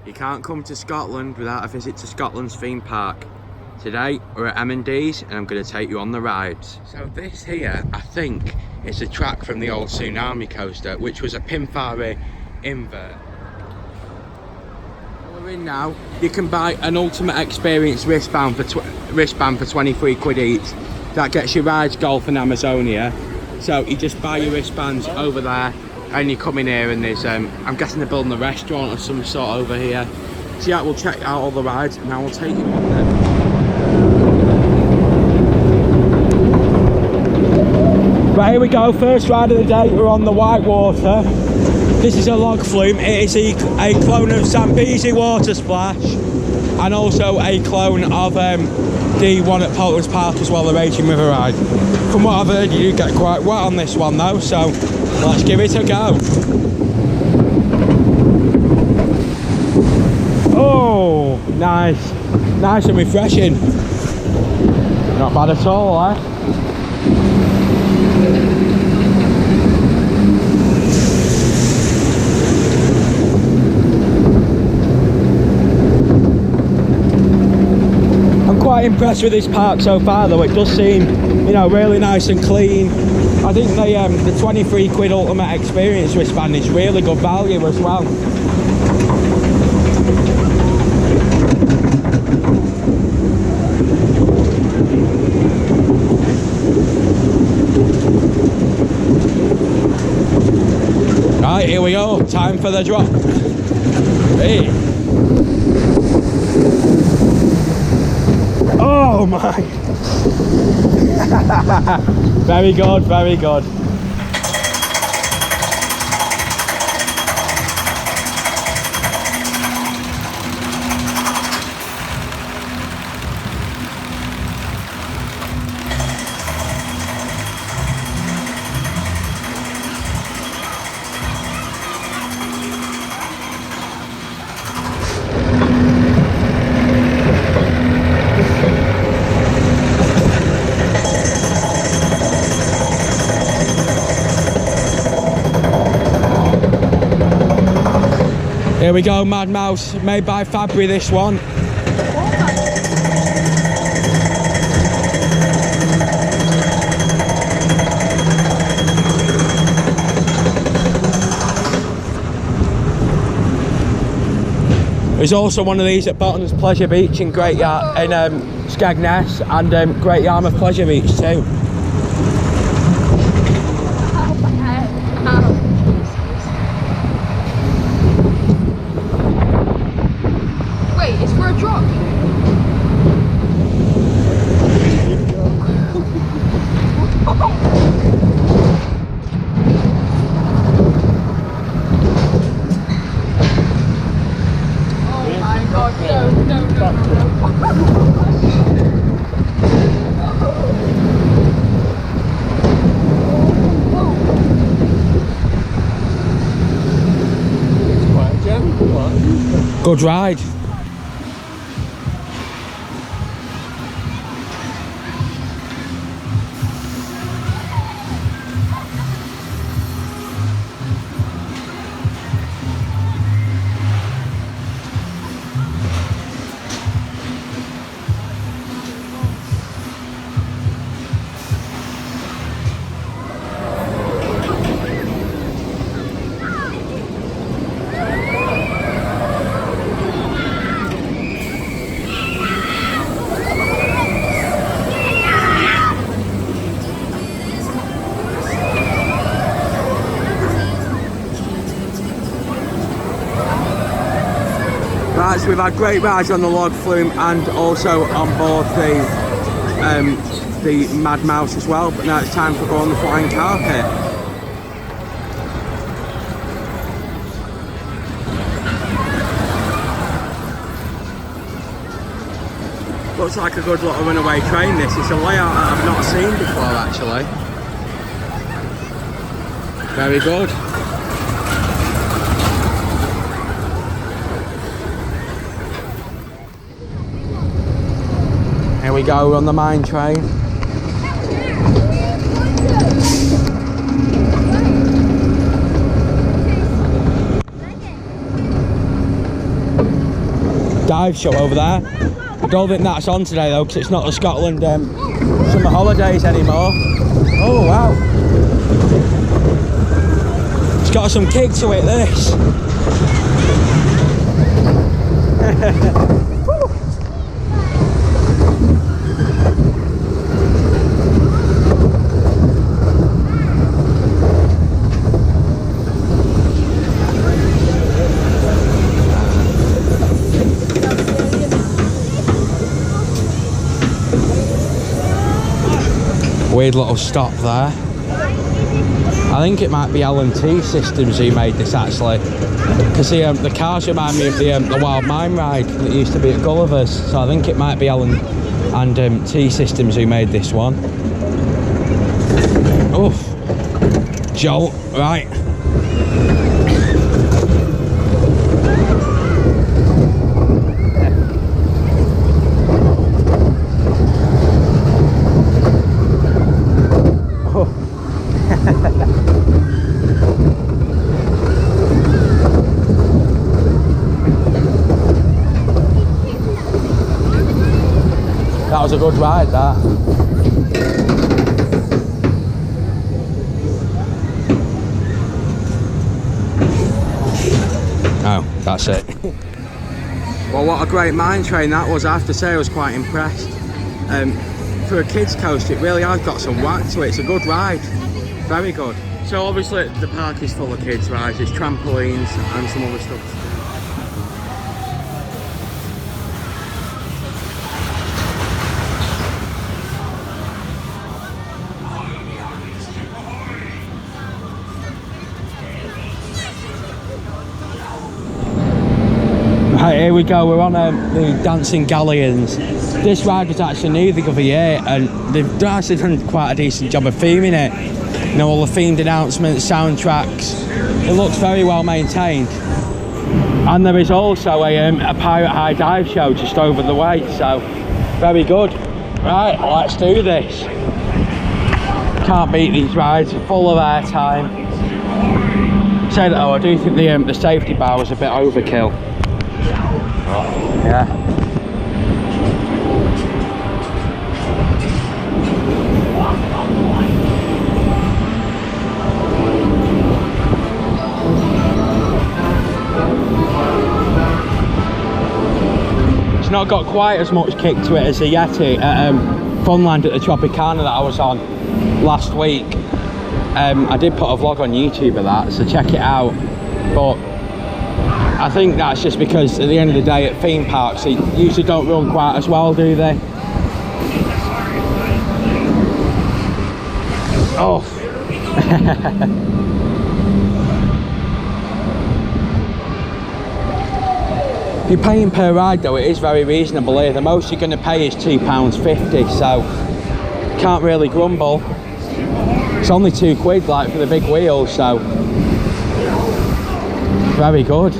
You can't come to Scotland without a visit to Scotland's theme park. Today we're at M&ds and I'm going to take you on the rides. So this here, I think, is a track from the old Tsunami coaster, which was a Pinfari invert. We're in now. You can buy an Ultimate Experience wristband for 23 quid each. That gets you rides, golf and Amazonia. So you just buy your wristbands over there and you come in here and there's, I'm guessing they're building a restaurant of some sort over here. So yeah, we'll check out all the rides and I will take you on them. Right, here we go, first ride of the day, we're on the Whitewater. This is a log flume, it is a clone of Zambezi Water Splash and also a clone of the one at Poulton's Park as well, the Raging River ride. From what I've heard, you do get quite wet on this one though, so let's give it a go. Oh, nice. Nice and refreshing. Not bad at all, eh? Quite impressed with this park so far though. It does seem, you know, really nice and clean. I think the 23 quid Ultimate Experience wristband is really good value as well. Right, here we go, time for the drop. Hey. Oh my! Very good, very good. Here we go, Mad Mouse, made by Fabry, this one. There's also one of these at Bottom's Pleasure Beach in Skegness and Great Yarmouth Pleasure Beach too. Good ride. Right, so we've had great rides on the log flume and also on board the Mad Mouse as well, but now it's time to go on the flying carpet. Looks like a good little runaway train this. It's a layout that I've not seen before actually. Very good. Here we go, we're on the mine train. dive show over there. I don't think that's on today though, because it's not the Scotland summer holidays anymore. Oh wow. It's got some kick to it, this. Weird little stop there. I think it might be M&ds Systems who made this actually, because the cars remind me of the Wild Mine ride that used to be at Gulliver's, so I think it might be M&ds Systems who made this one. Oof, jolt, right. That was a good ride, that. Oh, that's it. Well, what a great mine train that was. I have to say I was quite impressed. For a kids coaster, it really has got some whack to it. It's a good ride, very good. So obviously the park is full of kids rides, there's trampolines and some other stuff. Right, here we go, we're on the Dancing Galleons. This ride was actually new the other year, and they've actually done quite a decent job of theming it. You know, all the themed announcements, soundtracks. It looks very well maintained. And there is also a pirate high dive show just over the way, so very good. Right, let's do this. Can't beat these rides, full of airtime. Say that, I do think the safety bar was a bit overkill. Yeah. It's not got quite as much kick to it as the Yeti at Funland at the Tropicana that I was on last week. I did put a vlog on YouTube of that, so check it out. But I think that's just because at the end of the day at theme parks they usually don't run quite as well, do they? Oh. If you're paying per ride though, it is very reasonable here. The most you're going to pay is £2.50, so can't really grumble. It's only £2 like for the big wheels, so very good.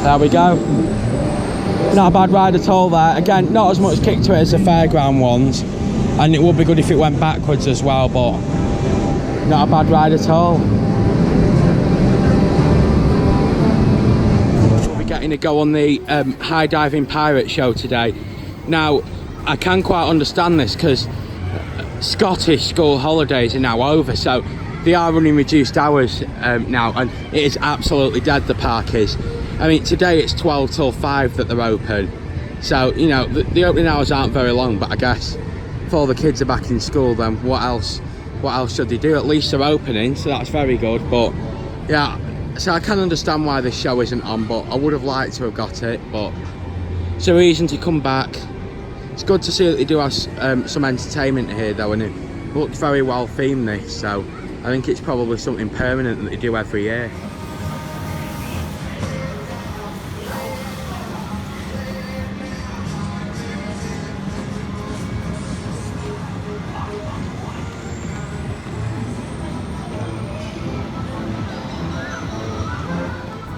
There we go. Not a bad ride at all there. Again, not as much kick to it as the fairground ones, and it would be good if it went backwards as well, but not a bad ride at all. We're getting to go on the high diving pirate show today. Now, I can quite understand this because Scottish school holidays are now over, so they are running reduced hours now, and it is absolutely dead, the park is. I mean, today it's 12 till 5 that they're open, so you know the opening hours aren't very long, but I guess if all the kids are back in school, then what else should they do? At least they're opening, so that's very good. But yeah, so I can understand why this show isn't on, but I would have liked to have got it. But it's a reason to come back. It's good to see that they do have some entertainment here though, and it looks very well themed, this, so I think it's probably something permanent that they do every year.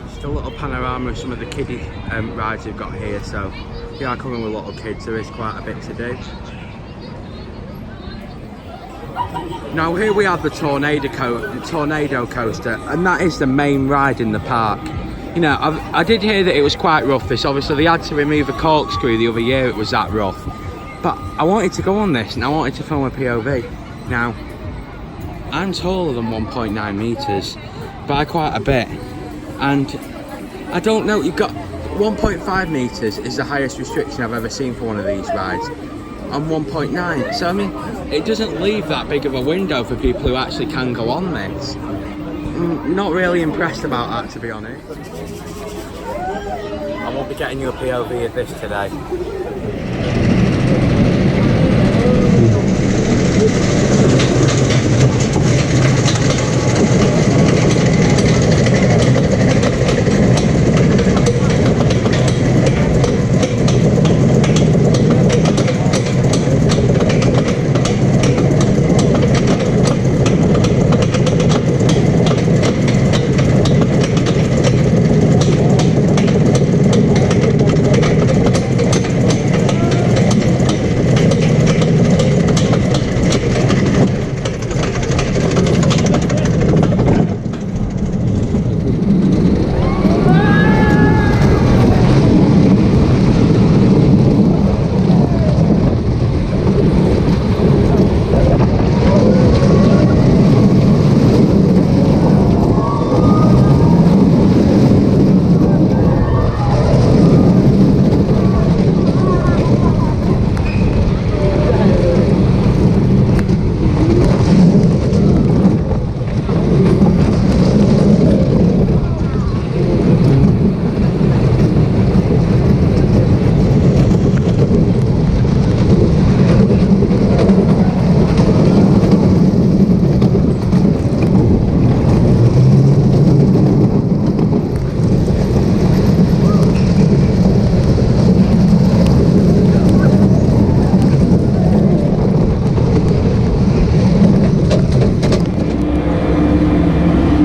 Just a little panorama of some of the kiddie rides they've got here, so if you are coming with little kids, there is quite a bit to do. Now here we have the tornado coaster, and that is the main ride in the park. You know, I did hear that it was quite rough. This, obviously they had to remove a corkscrew the other year, it was that rough. But I wanted to go on this, and I wanted to film a POV. Now, I'm taller than 1.9 metres by quite a bit, and I don't know, you've got 1.5 metres is the highest restriction I've ever seen for one of these rides. On 1.9, so I mean, it doesn't leave that big of a window for people who actually can go on this. I'm not really impressed about that, to be honest. I won't be getting you a POV of this today.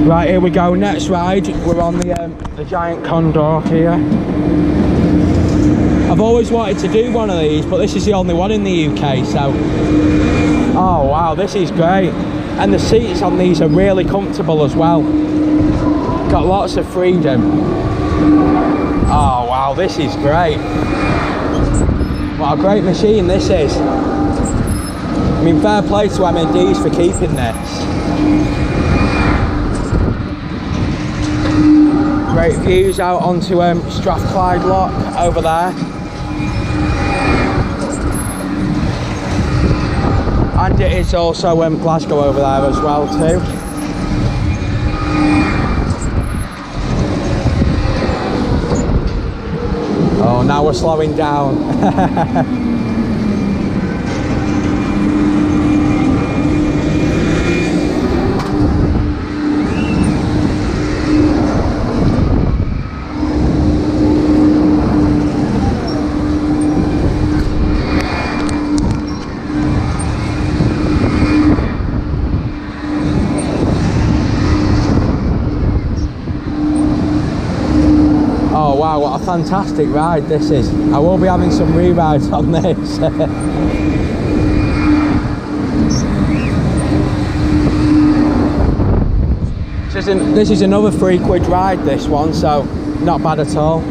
Right, here we go, next ride. We're on the giant Condor here. I've always wanted to do one of these, but this is the only one in the UK, so... Oh wow, this is great. And the seats on these are really comfortable as well. Got lots of freedom. Oh wow, this is great. What a great machine this is. I mean, fair play to M&ds for keeping this. Great views out onto Strathclyde Lock over there. And it is also Glasgow over there as well too. Oh, now we're slowing down. Oh wow, what a fantastic ride this is. I will be having some re-rides on this. This is another £3 ride, this one, so not bad at all.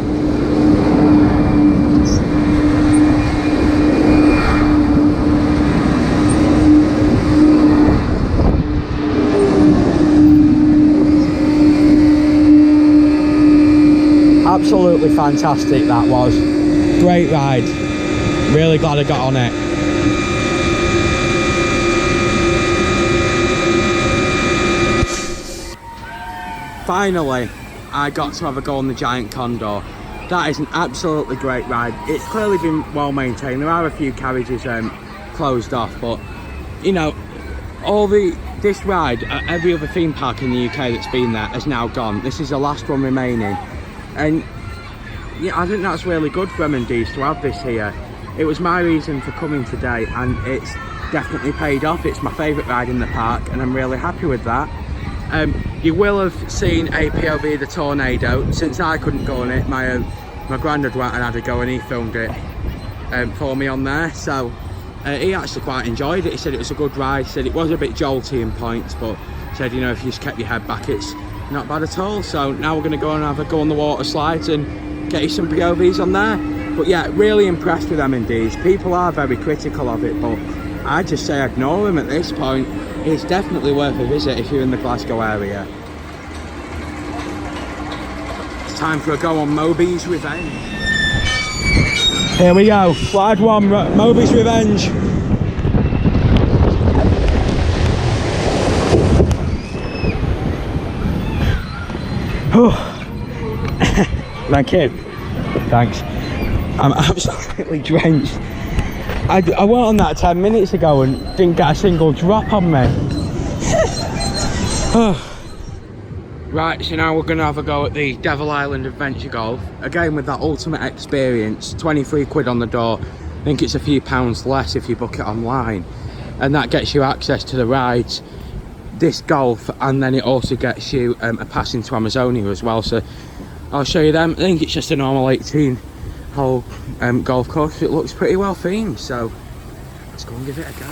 Absolutely fantastic that was. Great ride. Really glad I got on it. finally, I got to have a go on the giant Condor. That is an absolutely great ride. It's clearly been well maintained. There are a few carriages closed off, but you know, this ride at every other theme park in the UK that's been there has now gone. This is the last one remaining, and yeah, I think that's really good for M&ds to have this here. It was my reason for coming today, and it's definitely paid off. It's my favourite ride in the park, and I'm really happy with that. You will have seen a POV of the Tornado. Since I couldn't go on it, my granddad went and had a go, and he filmed it for me on there. So he actually quite enjoyed it. He said it was a good ride. He said it was a bit jolty in points, but he said, you know, if you just kept your head back, it's not bad at all. So now we're going to go and have a go on the water slides and get you some POVs on there. But yeah, really impressed with M&ds. People are very critical of it, but I just say ignore them at this point. It's definitely worth a visit if you're in the Glasgow area. It's time for a go on Moby's Revenge. Here we go, slide 1, Moby's Revenge. Thank you. Thanks. I'm absolutely drenched. I went on that 10 minutes ago and didn't get a single drop on me. Right, so now we're going to have a go at the Devil Island Adventure Golf. Again with that ultimate experience, 23 quid on the door. I think it's a few pounds less if you book it online. And that gets you access to the rides, this golf, and then it also gets you a pass into Amazonia as well. So I'll show you them. I think it's just a normal 18-hole golf course. It looks pretty well themed, so let's go and give it a go.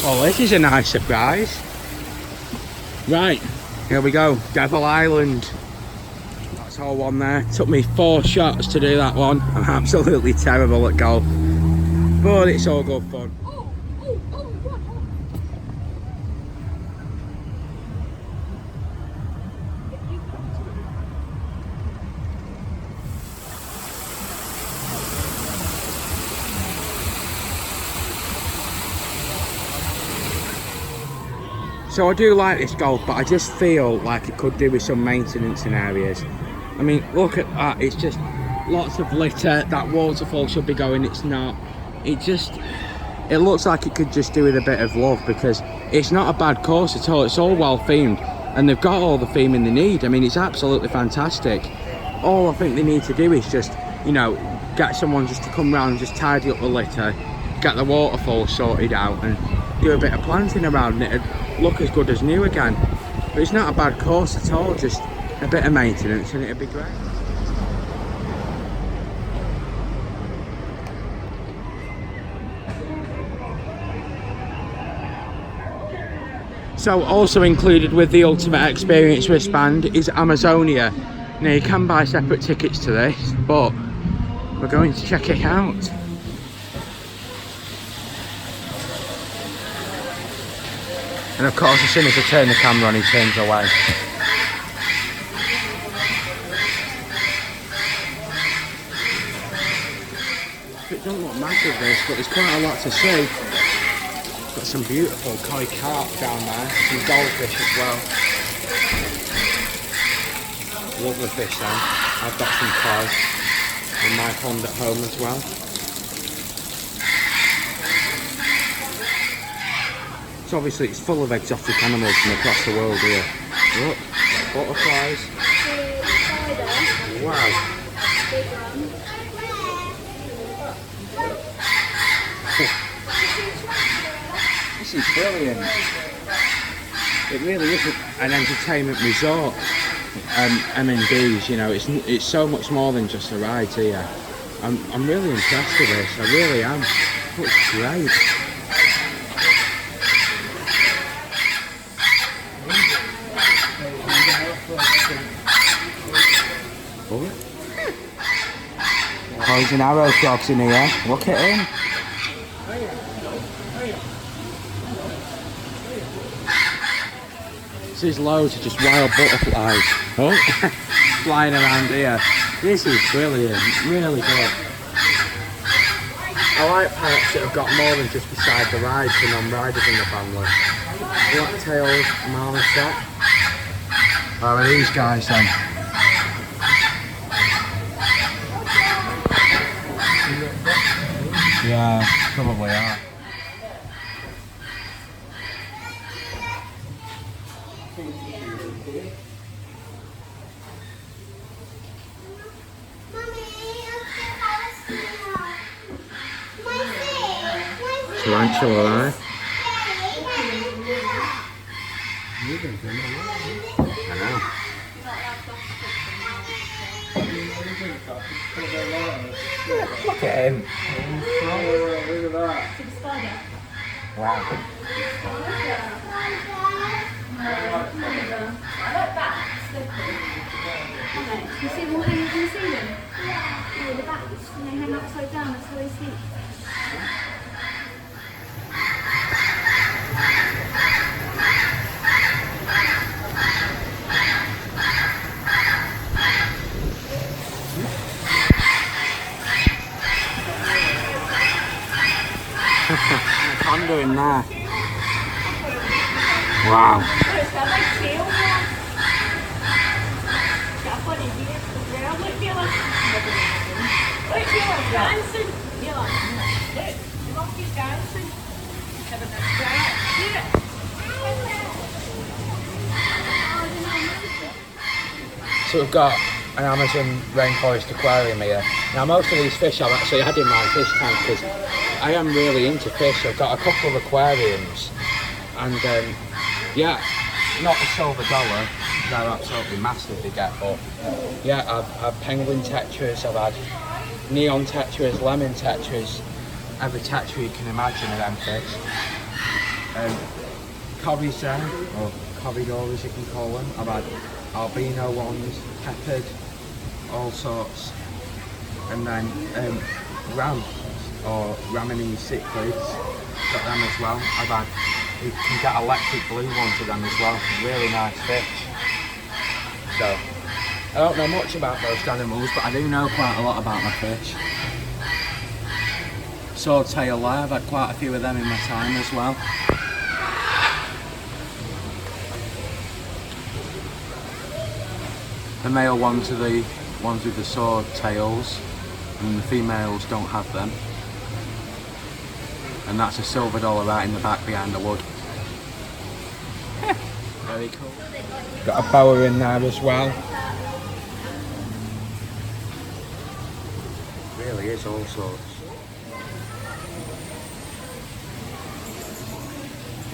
Oh, this is a nice surprise. Right, here we go, Devil Island. That's all one there. Took me 4 shots to do that one. I'm absolutely terrible at golf, but it's all good fun. So I do like this golf, but I just feel like it could do with some maintenance in areas. I mean, look at that, it's just lots of litter. That waterfall should be going, it's not. It looks like it could just do with a bit of love, because it's not a bad course at all. It's all well themed, and they've got all the theming they need. I mean, it's absolutely fantastic. All I think they need to do is just, you know, get someone just to come round and just tidy up the litter, get the waterfall sorted out, and do a bit of planting around it. It'd look as good as new again. But it's not a bad course at all, just a bit of maintenance and it'd be great. So also included with the Ultimate Experience wristband is Amazonia. Now you can buy separate tickets to this, but we're going to check it out. And of course, as soon as I turn the camera on, he turns away. It doesn't look massive this, but there's quite a lot to see. Got some beautiful koi carp down there, some goldfish as well. Lovely fish then. I've got some koi in my pond at home as well. So obviously it's full of exotic animals from across the world here. Look, butterflies. Wow. This is brilliant. It really is an entertainment resort. M&ds, you know, it's so much more than just a ride here. I'm really impressed with this. I really am. It looks great. Boys and arrow frogs in here. Look at him. There's loads of just wild butterflies. Oh, flying around here. This is brilliant. Really good. I like parks that have got more than just beside the ride for non-riders in the family. Black-tailed marmoset. Where are these guys then? Yeah, probably are. Tarantula, right? I know. Look at him. Look at that. Wow. You see them hanging? Can you see them? Yeah. The backs, and they hang upside down, that's how they sleep. Condor in there. Wow. So we've got an Amazon rainforest aquarium here. Now most of these fish I've actually had in my fish tank because I am really into fish. I've got a couple of aquariums and yeah, not the silver dollar, they're absolutely massive they get, but yeah, I've had penguin tetras, I've had neon tetras, lemon tetras, every tetra you can imagine of them fish. Corries there, or corridor as you can call them. I've had albino ones, peppered, all sorts, and then ram or Ramonese cichlids, got them as well. I've had, you can get electric blue ones of them as well, really nice fish. So, I don't know much about most animals, but I do know quite a lot about my fish. Swordtail there, I've had quite a few of them in my time as well. The male ones are the ones with the sword tails, and the females don't have them. And that's a silver dollar right in the back behind the wood. Very cool. Got a boa in there as well. Really is all sorts.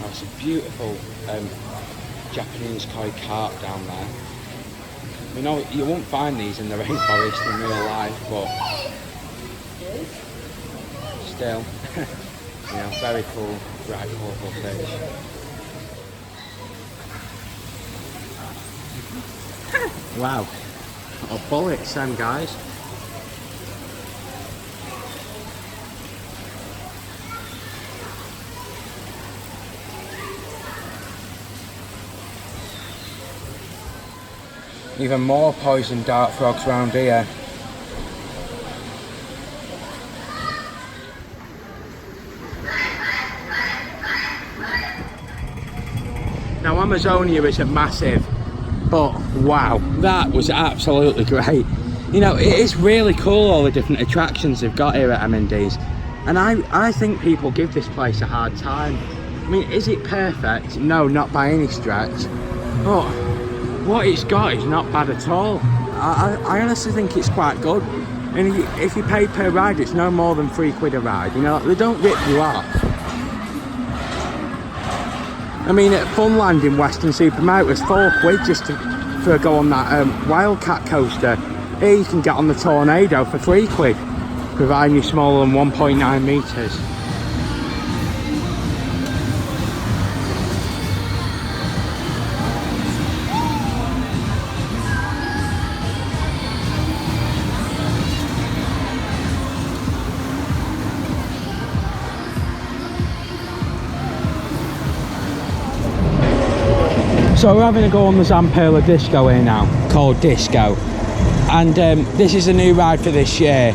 That's a beautiful Japanese koi carp down there. You know, you won't find these in the rainforest in real life, but still, you know, very cool, right, colourful fish. Wow, oh, bullets them guys. Even more poison dart frogs around here. Now Amazonia isn't massive, but wow, that was absolutely great. You know, it is really cool all the different attractions they've got here at m&ds, and I think people give this place a hard time. I mean, is it perfect? No, not by any stretch, but what it's got is not bad at all. I honestly think it's quite good. And if you pay per ride, it's no more than £3 a ride. You know, they don't rip you off. I mean, at Funland in Weston-super-Mare, it was £4 just for a go on that Wildcat coaster. Here you can get on the Tornado for £3, providing you're smaller than 1.9 metres. So we're having a go on the Zamperla Disco here now, called Disco. And this is a new ride for this year.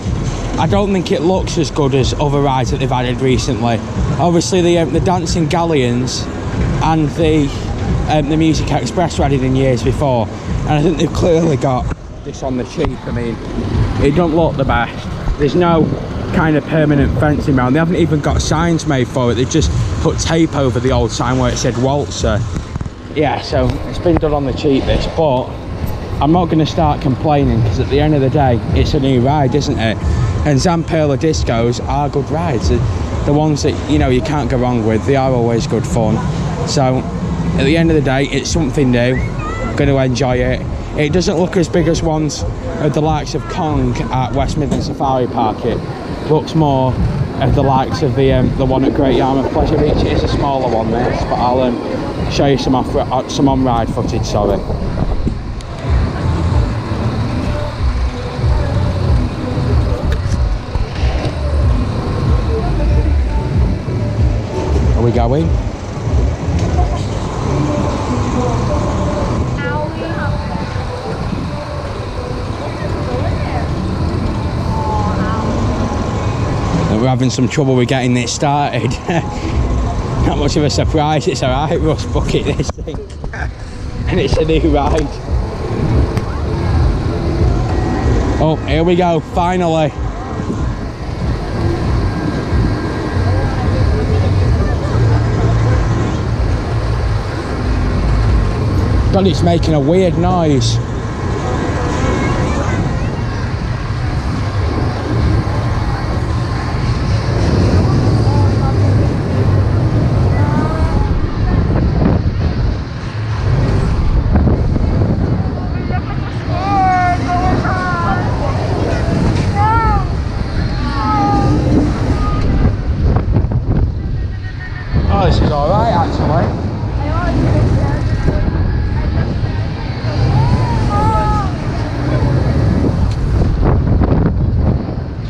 I don't think it looks as good as other rides that they've added recently. Obviously the dancing galleons and the Music Express were added in years before, and I think they've clearly got this on the cheap. I mean, it don't look the best. There's no kind of permanent fencing around. They haven't even got signs made for it. They've just put tape over the old sign where it said Waltzer. Yeah, so it's been done on the cheap, this, but I'm not going to start complaining, because at the end of the day it's a new ride, isn't it? And Zamperla discos are good rides. The ones that, you know, you can't go wrong with. They are always good fun. So at the end of the day, it's something new. I'm going to enjoy it. It doesn't look as big as ones of the likes of Kong at West Midlands Safari Park. It looks more of the likes of the one at Great Yarmouth Pleasure Beach. It is a smaller one, this, but I'll show you some on-ride footage, sorry. Are we going? We're having some trouble with getting this started. Not much of a surprise, it's alright, Rust Bucket, this thing. And it's a new ride. Oh, here we go, finally. God, it's making a weird noise. Oh, this is alright actually.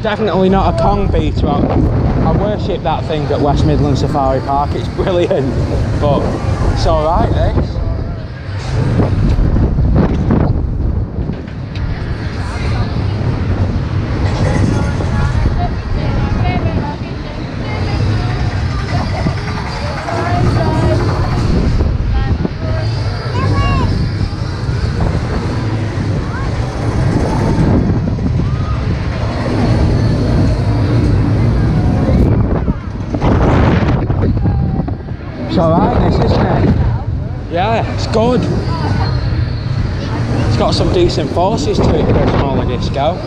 Definitely not a Kong beater. I worship that thing at West Midlands Safari Park. It's brilliant, but it's all right. This. It's alright, this, isn't it? Yeah, it's good. It's got some decent forces to it for a smaller disco.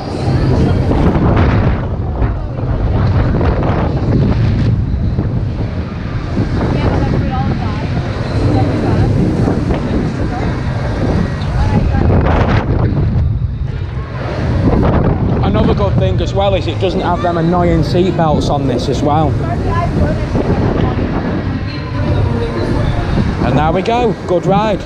Another good thing as well is it doesn't have them annoying seat belts on this as well. And there we go, good ride.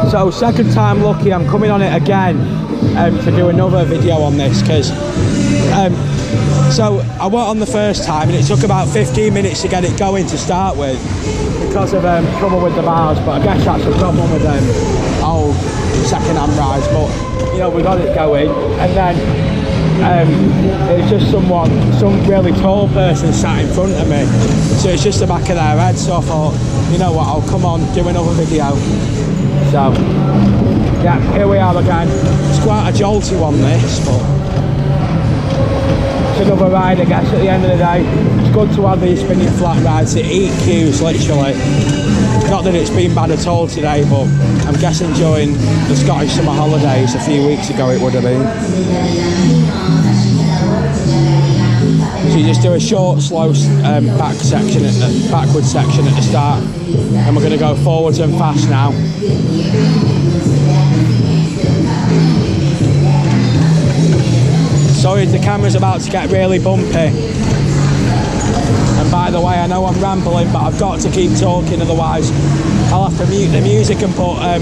So second time lucky, I'm coming on it again to do another video on this, because so I went on the first time and it took about 15 minutes to get it going to start with because of trouble with the bars, but I guess that's a problem with old second-hand rides. But you know, we got it going, and then it's just some really tall person sat in front of me, so it's just the back of their head. So I thought, you know what, I'll come on, do another video. So yeah, here we are again. It's quite a jolty one, this, but it's another ride, I guess. At the end of the day, it's good to have these spinning flat rides. They eat queues, literally. Not that it's been bad at all today, but I'm guessing during the Scottish summer holidays a few weeks ago it would have been. So you just do a short, slow backward section at the start, and we're going to go forwards and fast now. Sorry, the camera's about to get really bumpy. I'm By the way, I know I'm rambling, but I've got to keep talking, otherwise I'll have to mute the music and put a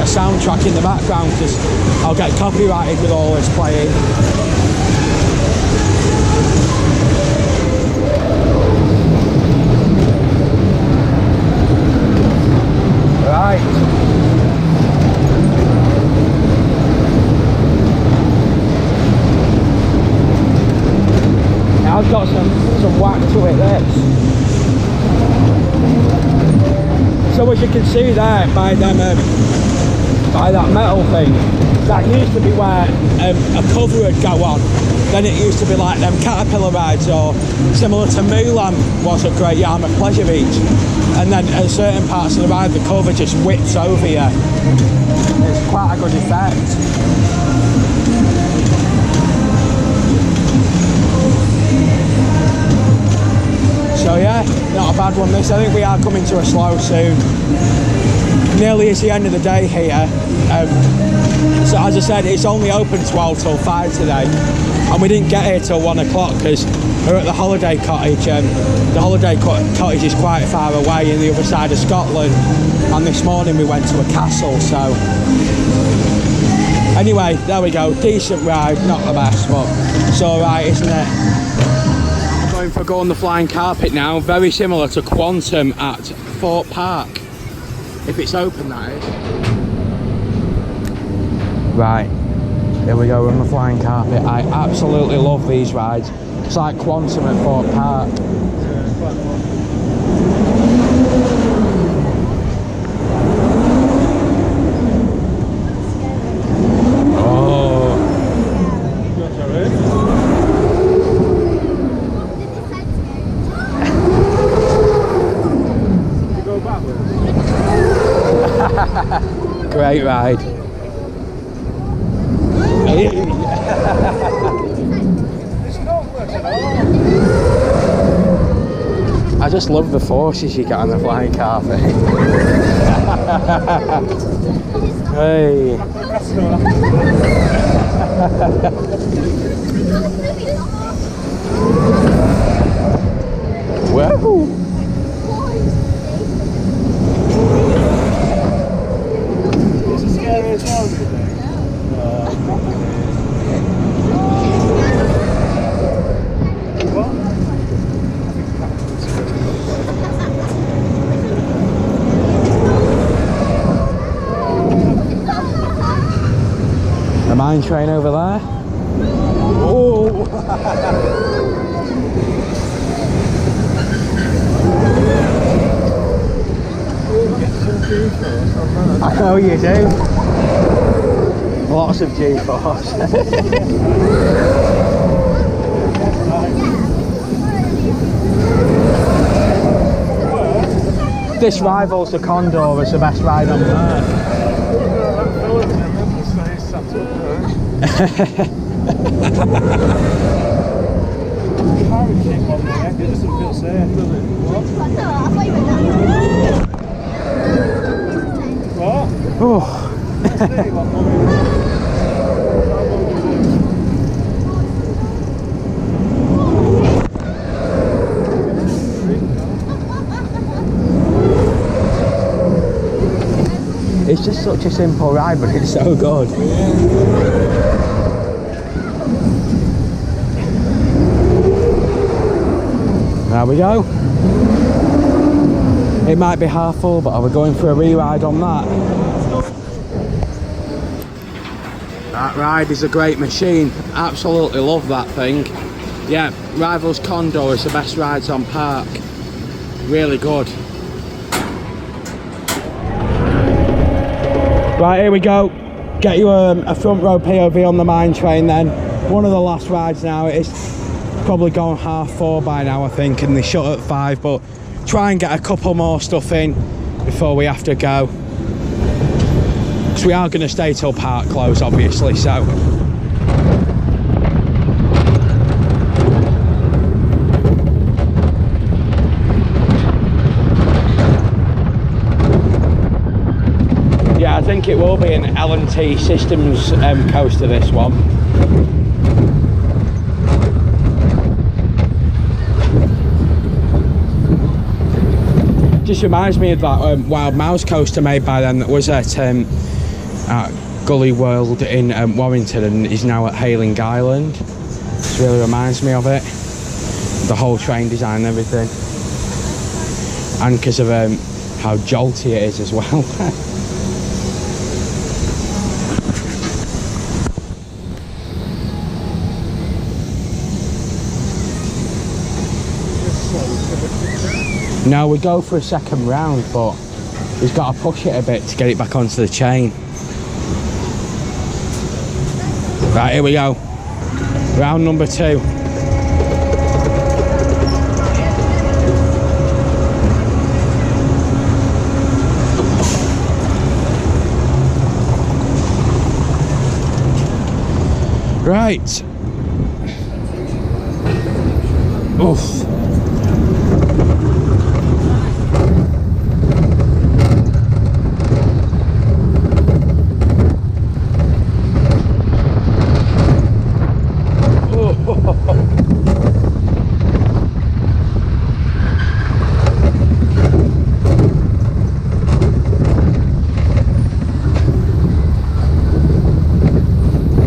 soundtrack in the background, because I'll get copyrighted with all this playing. Right. I've got some whack to it, this. So as you can see there, by that metal thing, that used to be where a cover would go on. Then it used to be like them caterpillar rides, or similar to Mulan was at Great Yarmouth Pleasure Beach. And then at certain parts of the ride, the cover just whips over you. It's quite a good effect. So yeah, not a bad one this. I think we are coming to a slow soon. Nearly is the end of the day here. So as I said, it's only open 12 till 5 today. And we didn't get here till 1 o'clock because we're at the holiday cottage. The holiday cottage is quite far away in the other side of Scotland. And this morning we went to a castle, so... Anyway, there we go. Decent ride, not the best, but it's alright, isn't it? Going for a go on the flying carpet now, very similar to Quantum at Fort Park, if it's open, that is. Right, here we go on the flying carpet. I absolutely love these rides. It's like Quantum at Fort Park. Great ride. I just love the forces you get on the flying carpet. Hey. Whoa. The mine train over there. Oh! I know you do. Lots of G-force. This rivals the Condor as the best ride on earth. Oh. It's just such a simple ride, but it's so good. There we go. It might be half full, but are we going for a re-ride on that? That ride is a great machine. Absolutely love that thing. Yeah, rivals Condor is the best rides on park. Really good. Right, here we go. Get you a front row POV on the mine train then. One of the last rides now. It's probably gone 4:30 by now, I think, and they shut at 5, but try and get a couple more stuff in before we have to go. Because we are going to stay till park close, obviously, so... Yeah, I think it will be an L&T Systems coaster, this one. Just reminds me of that wild mouse coaster made by them that was at Gully World in Warrington, and is now at Hayling Island. This really reminds me of it. The whole train design and everything. And because of how jolty it is as well. No, we go for a second round, but we've got to push it a bit to get it back onto the chain. Right, here we go. Round number 2. Right. Oof.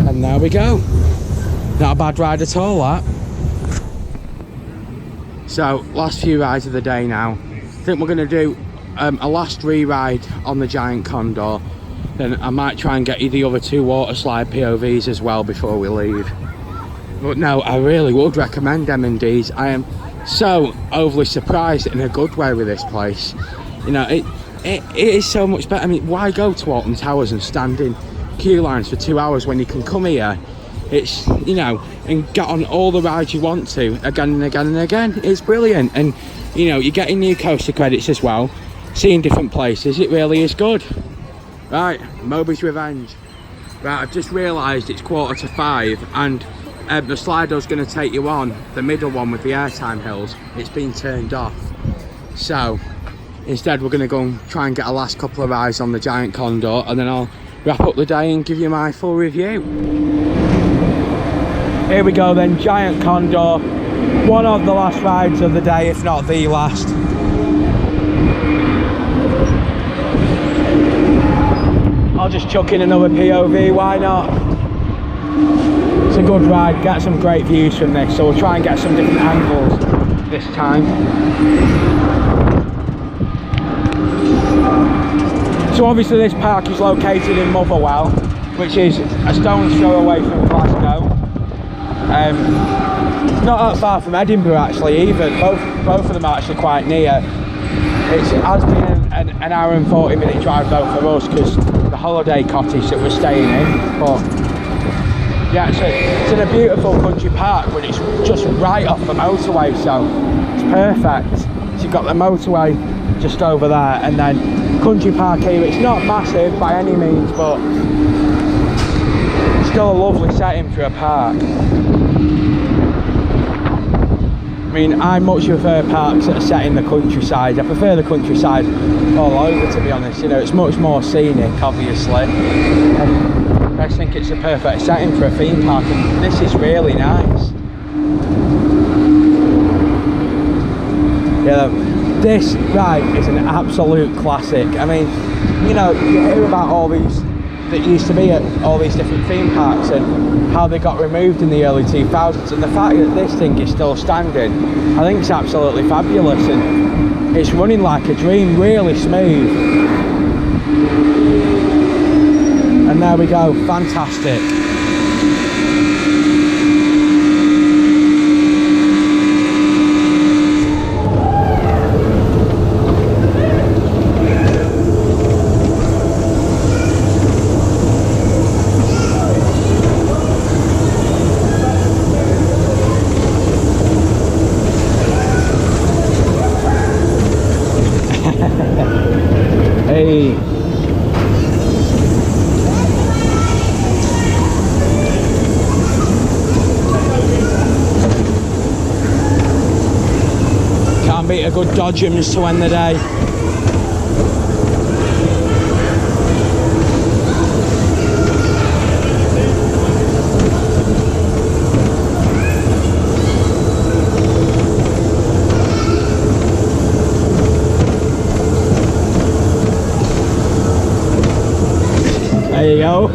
And there we go. Not a bad ride at all, that. So, last few rides of the day now. I think we're going to do a last re-ride on the giant Condor. Then I might try and get you the other 2 water slide POVs as well before we leave. But no, I really would recommend M&ds. I am so overly surprised in a good way with this place. You know, it is so much better. I mean, why go to Alton Towers and stand in queue lines for 2 hours when you can come here? It's, you know, and get on all the rides you want to again and again and again. It's brilliant. And, you know, you're getting new coaster credits as well, seeing different places. It really is good. Right, Moby's Revenge. Right, I've just realised it's 4:45 and the Slido's going to take you on the middle one with the airtime hills. It's been turned off. So instead we're going to go and try and get a last couple of rides on the giant Condor, and then I'll wrap up the day and give you my full review. Here we go then, giant Condor. One of the last rides of the day, if not the last. I'll just chuck in another POV, why not? It's a good ride, get some great views from this, so we'll try and get some different angles this time. So obviously this park is located in Motherwell, which is a stone's throw away from Glasgow. Not that far from Edinburgh actually either. Both of them are actually quite near. It has been an hour and 40-minute drive though for us because the holiday cottage that we're staying in. But yeah, it's in a beautiful country park, but it's just right off the motorway, so it's perfect. So you've got the motorway just over there, and then country park here. It's not massive by any means, but still a lovely setting for a park. I mean, I much prefer parks that are set in the countryside. I prefer the countryside all over, to be honest. You know, it's much more scenic, obviously. And I just think it's a perfect setting for a theme park, and this is really nice. Yeah, this ride is an absolute classic. I mean, you know, you hear about all these that used to be at all these different theme parks and how they got removed in the early 2000s, and the fact that this thing is still standing, I think it's absolutely fabulous, and it's running like a dream, really smooth. And there we go, fantastic. Hey. Can't beat a good Dodgems to end the day. There you go.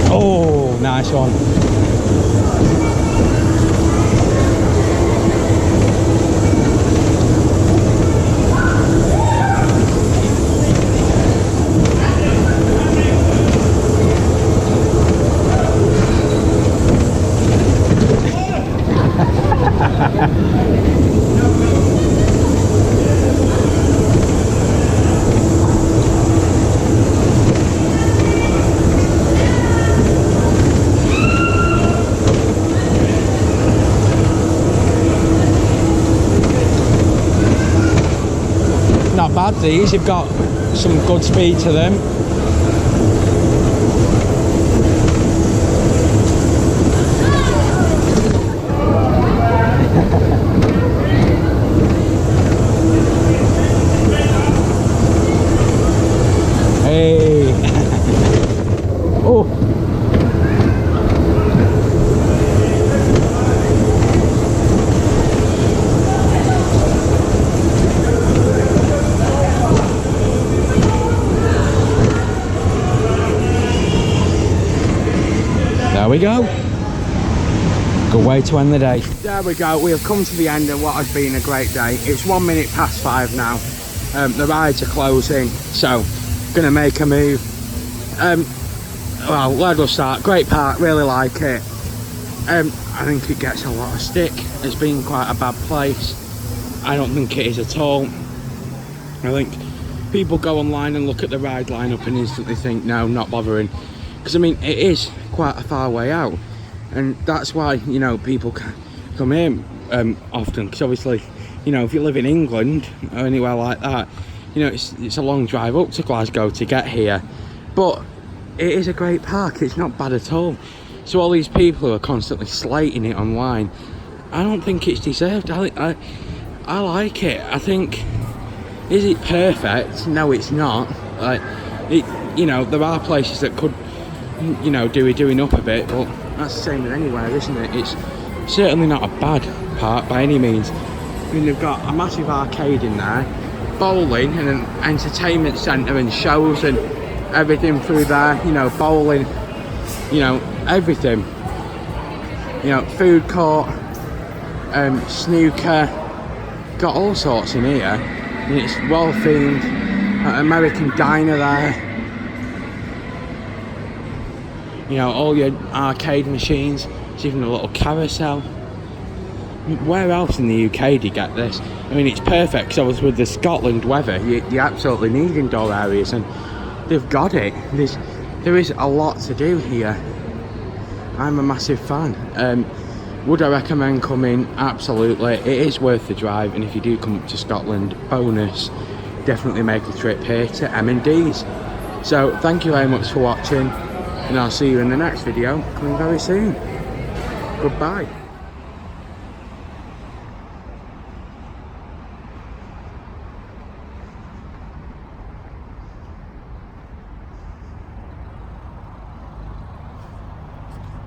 Oh, nice one. Not bad these, you've got some good speed to them. Hey. Oh. There we go. Good way to end the day. There we go. We have come to the end of what has been a great day. It's 1 minute past 5 now. The rides are closing, so gonna make a move. Well, where do I start? Great park, really like it. I think it gets a lot of stick. It's been quite a bad place. I don't think it is at all. I think people go online and look at the ride lineup and instantly think, no, not bothering. Because I mean, it is quite a far way out, and that's why, you know, people come here often, because obviously, you know, if you live in England or anywhere like that, you know, it's a long drive up to Glasgow to get here, but it is a great park. It's not bad at all. So all these people who are constantly slating it online, I don't think it's deserved. I like it. I think, is it perfect? No, it's not. Like, you know, there are places that could, you know, doing up a bit, but that's the same as anywhere, isn't it? It's certainly not a bad park by any means. I mean, they've got a massive arcade in there, bowling and an entertainment centre and shows and everything through there, you know, bowling, you know, everything, you know, food court, snooker, got all sorts in here, and it's well themed. American diner there, you know, all your arcade machines. There's even a little carousel. Where else in the UK do you get this? I mean, it's perfect because obviously with the Scotland weather, you absolutely need indoor areas, and they've got it. There is a lot to do here. I'm a massive fan. Would I recommend coming? Absolutely. It is worth the drive, and if you do come up to Scotland, bonus, definitely make a trip here to M&ds. So thank you very much for watching, and I'll see you in the next video coming very soon. Goodbye.